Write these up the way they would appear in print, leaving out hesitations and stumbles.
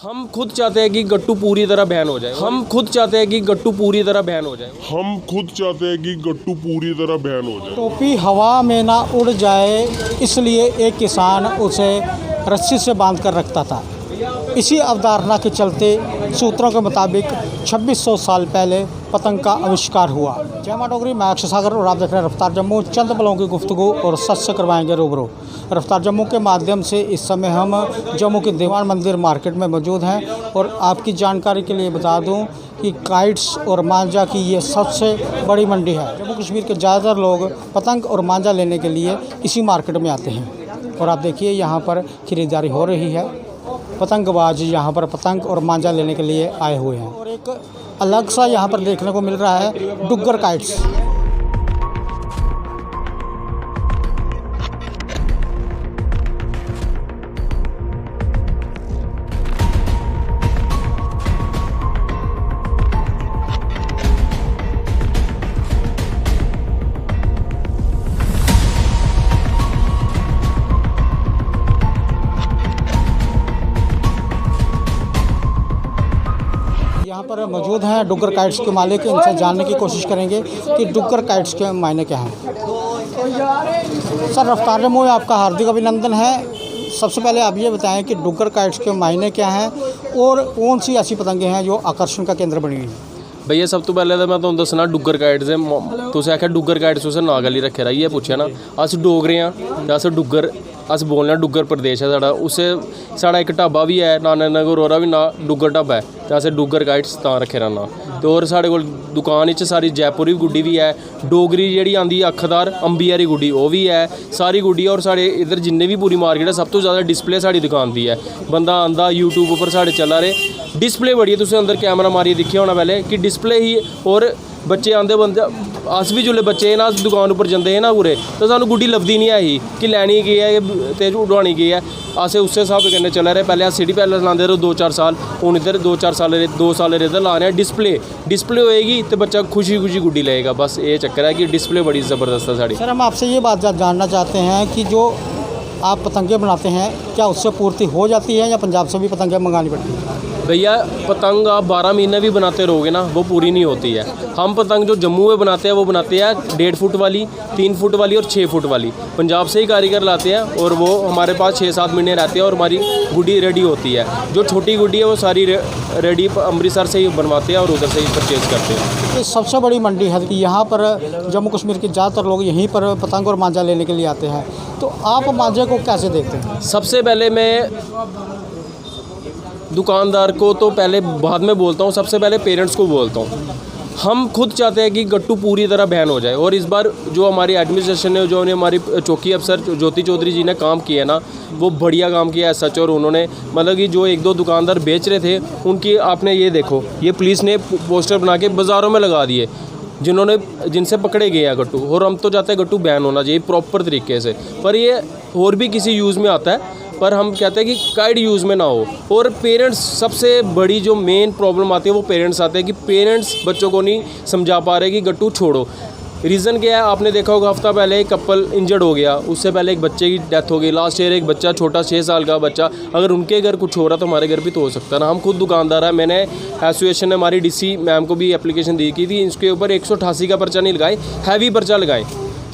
हम खुद चाहते हैं कि गट्टू पूरी तरह बैन हो जाए। हम खुद चाहते हैं कि गट्टू पूरी तरह बैन हो जाए। हम खुद चाहते हैं कि गट्टू पूरी तरह बैन हो जाए। टोपी हवा में ना उड़ जाए, इसलिए एक किसान उसे रस्सी से बांध कर रखता था। इसी अवधारणा के चलते सूत्रों के मुताबिक 2600 साल पहले पतंग का आविष्कार हुआ। जय मां डोगरी, मैं अक्षय सागर और आप देख रहे हैं रफ्तार जम्मू। चंद पलों की गुफ्तगू और सच से करवाएंगे रूबरू। रफ्तार जम्मू के माध्यम से इस समय हम जम्मू के दीवान मंदिर मार्केट में मौजूद हैं और आपकी जानकारी के लिए बता दूं कि काइट्स और मांझा की ये सबसे बड़ी मंडी है। जम्मू कश्मीर के ज़्यादातर लोग पतंग और मांझा लेने के लिए इसी मार्केट में आते हैं और आप देखिए यहाँ पर खरीदारी हो रही है। पतंगबाज यहाँ पर पतंग और मांझा लेने के लिए आए हुए हैं और एक अलग सा यहाँ पर देखने को मिल रहा है डुग्गर काइट्स। यहाँ पर मौजूद हैं डुग्गर काइट्स के मालिक। इनसे जानने की कोशिश करेंगे कि डुग्गर काइट्स के मायने क्या हैं। सर, रफ्तार जम्मू में आपका हार्दिक अभिनंदन है। सबसे पहले आप ये बताएं कि डुग्गर काइट्स के मायने क्या हैं और कौन सी ऐसी पतंगें हैं जो आकर्षण का केंद्र बनी हुई हैं। भैया सब तो पहले तो मैं तुहानूं दसना डुग्गर काइट्स है। तुसें आख्या डुग्गर काइट्स तुसें नां गल्ल ही रक्खे दा। ये पुच्छेआ ना, अस डोगरे आं ते अस डुग्गर अस बोलने डुग्गर प्रदेश है साढ़ा। उसे साढ़ा एक ढाबा भी है नाना नगर, ओह्दा भी नां डुग्गर ढाबा है ते असें डुग्गर काइट्स तां रक्खे दा नां। ते होर साढ़े कोल दुकान च सारी जयपुरी गुड्डी भी है, डोगरी जेह्ड़ी आंदी अक्खदार अंबी आह्ली गुड्डी ओह् भी है, सारी गुड्डी। और साढ़े इधर जिन्ने भी पूरी मार्केट है सब तो ज़्यादा डिस्प्ले साड़ी दुकान दी है। बंदा आंदा यूट्यूब उप्पर साढ़े चला रहे डिस्प्ले बड़ी है। तुसें अंदर कैमरा मारियै दिक्खेआ होना पैह्ले कि डिस्प्ले ही। और बच्चे आंदे बंदे अस भी जुल्ले बच्चे ना अस दुकान उप्पर जंदे हे ना पूरे, तो सानूं गुड्डी लभदी नहीं है ही कि लैनी केह् है ते उड़वानी केह् है। असें उस्सै स्हाब कन्नै चला रहे। पैह्ले अस सिटी पैलेस लांदे रेह् 2-4 साल, हून इधर 2 साल इधर ला रहे हैं। डिस्प्ले होएगी तो बच्चा खुशी गुड्डी लेगा। बस ये चक्कर है कि डिस्प्ले बड़ी ज़बरदस्त है साड़ी। सर, हम आपसे ये बात जानना चाहते हैं कि जो आप पतंगे बनाते हैं क्या उससे पूर्ति हो जाती है या पंजाब से भी पतंगे मंगानी पड़ती है। भैया पतंग आप 12 महीने भी बनाते रहोगे ना वो पूरी नहीं होती है। हम पतंग जो जम्मू में बनाते हैं वो बनाते हैं 1.5 फुट वाली, 3 फुट वाली और 6 फुट वाली। पंजाब से ही कारीगर लाते हैं और वो हमारे पास 6-7 महीने रहते हैं और हमारी गुड्डी रेडी होती है। जो छोटी गुड्डी है वो सारी रेडी अमृतसर से ही बनवाते हैं और उधर से ही परचेज़ करते हैं। ये सबसे बड़ी मंडी है कि यहाँ पर जम्मू कश्मीर के ज़्यादातर लोग यहीं पर पतंग और मांझा लेने के लिए आते हैं। तो आप मांझे को कैसे देखते हैं। सबसे पहले मैं दुकानदार को तो पहले बाद में बोलता हूँ, सबसे पहले पेरेंट्स को बोलता हूँ। हम खुद चाहते हैं कि गट्टू पूरी तरह बैन हो जाए। और इस बार जो हमारी एडमिनिस्ट्रेशन ने, जो हमारी चौकी अफसर ज्योति चौधरी जी ने काम किया ना, वो बढ़िया काम किया है सच। और उन्होंने मतलब कि जो 1-2 दुकानदार बेच रहे थे उनकी आपने ये देखो, ये पुलिस ने पोस्टर बना के बाज़ारों में लगा दिए जिनसे पकड़े गए हैं गट्टू। और हम तो चाहते हैं गट्टू बैन होना चाहिए प्रॉपर तरीके से। पर ये और भी किसी यूज़ में आता है, पर हम कहते हैं कि काइड यूज़ में ना हो। और पेरेंट्स, सबसे बड़ी जो मेन प्रॉब्लम आती है वो पेरेंट्स आते हैं कि पेरेंट्स बच्चों को नहीं समझा पा रहे कि गट्टू छोड़ो। रीज़न क्या है, आपने देखा होगा हफ्ता पहले एक कपल इंजर्ड हो गया, उससे पहले एक बच्चे की डेथ हो गई। लास्ट ईयर एक बच्चा छोटा 6 साल का बच्चा, अगर उनके घर कुछ हो रहा तो हमारे घर भी तो हो सकता है ना। हम खुद दुकानदार हैं। मैंने एसोसिएशन ने हमारी डीसी मैम को भी एप्लीकेशन दी की थी, इसके ऊपर 188 का पर्चा नहीं लगाए, हैवी पर्चा लगाएं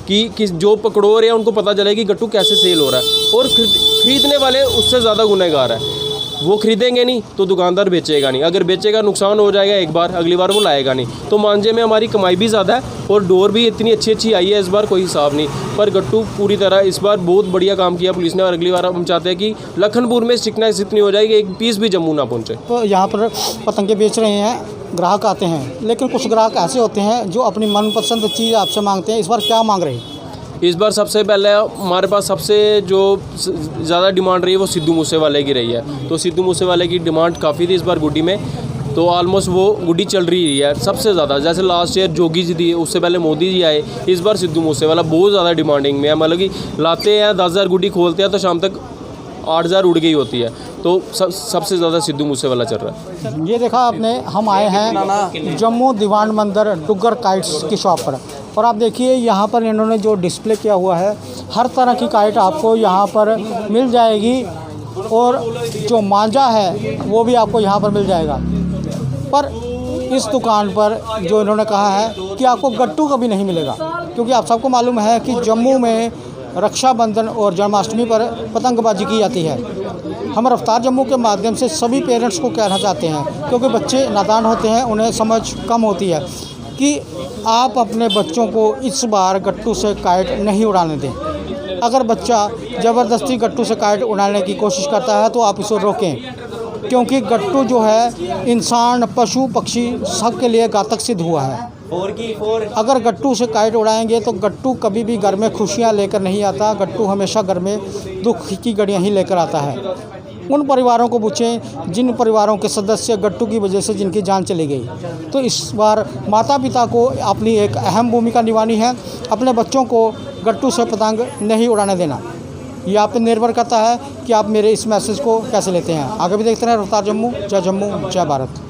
कि जो पकड़ो रहे हैं उनको पता चले कि गट्टू कैसे सेल हो रहा है। और खरीदने वाले उससे ज़्यादा गुनहगार है। वो खरीदेंगे नहीं तो दुकानदार बेचेगा नहीं, अगर बेचेगा नुकसान हो जाएगा एक बार, अगली बार वो लाएगा नहीं। तो मांझे में हमारी कमाई भी ज़्यादा है और डोर भी इतनी अच्छी आई है इस बार, कोई हिसाब नहीं। पर गट्टू पूरी तरह इस बार बहुत बढ़िया काम किया पुलिस ने। और अगली बार हम चाहते हैं कि लखनपुर में स्ट्रिक्टनेस इतनी हो जाएगी एक पीस भी जम्मू ना पहुँचे। तो यहाँ पर पतंगे बेच रहे हैं, ग्राहक आते हैं, लेकिन कुछ ग्राहक ऐसे होते हैं जो अपनी मनपसंद चीज़ आपसे मांगते हैं। इस बार क्या मांग रहे हैं। इस बार सबसे पहले हमारे पास सबसे जो ज़्यादा डिमांड रही है वो सिद्धू मूसेवाले की रही है। तो सिद्धू मूसेवाले की डिमांड काफ़ी थी इस बार गुड्डी में, तो ऑलमोस्ट वो गुड्डी चल रही है सबसे ज़्यादा। जैसे लास्ट ईयर जोगी जी थी, उससे पहले मोदी जी आए, इस बार सिद्धू मूसेवाला बहुत ज़्यादा डिमांडिंग में है। मतलब कि लाते हैं 10,000 गुड्डी खोलते हैं तो शाम तक 8,000 उड़ गई होती है। तो सबसे ज़्यादा सिद्धू मूसेवाला चल रहा है। ये देखा आपने, हम आए हैं जम्मू दीवान मंदिर डुग्गर काइट्स की शॉप पर और आप देखिए यहाँ पर इन्होंने जो डिस्प्ले किया हुआ है, हर तरह की काइट आपको यहाँ पर मिल जाएगी। और जो मांझा है वो भी आपको यहाँ पर मिल जाएगा। पर इस दुकान पर जो इन्होंने कहा है कि आपको गट्टू कभी नहीं मिलेगा, क्योंकि आप सबको मालूम है कि जम्मू में रक्षाबंधन और जन्माष्टमी पर पतंगबाजी की जाती है। हम रफ्तार जम्मू के माध्यम से सभी पेरेंट्स को कहना चाहते हैं, क्योंकि बच्चे नादान होते हैं, उन्हें समझ कम होती है, कि आप अपने बच्चों को इस बार गट्टू से काइट नहीं उड़ाने दें। अगर बच्चा ज़बरदस्ती गट्टू से काइट उड़ाने की कोशिश करता है तो आप इसे रोकें, क्योंकि गट्टू जो है इंसान, पशु, पक्षी सब के लिए घातक सिद्ध हुआ है। अगर गट्टू से काइट उड़ाएंगे तो गट्टू कभी भी घर में खुशियाँ लेकर नहीं आता, गट्टू हमेशा घर में दुख की घड़ियाँ ही लेकर आता है। उन परिवारों को पूछें जिन परिवारों के सदस्य गट्टू की वजह से जिनकी जान चली गई। तो इस बार माता पिता को अपनी एक अहम भूमिका निभानी है, अपने बच्चों को गट्टू से पतंग नहीं उड़ाने देना। ये आप पे निर्भर करता है कि आप मेरे इस मैसेज को कैसे लेते हैं। आगे भी देखते रहें रफ्तार जम्मू, जय भारत।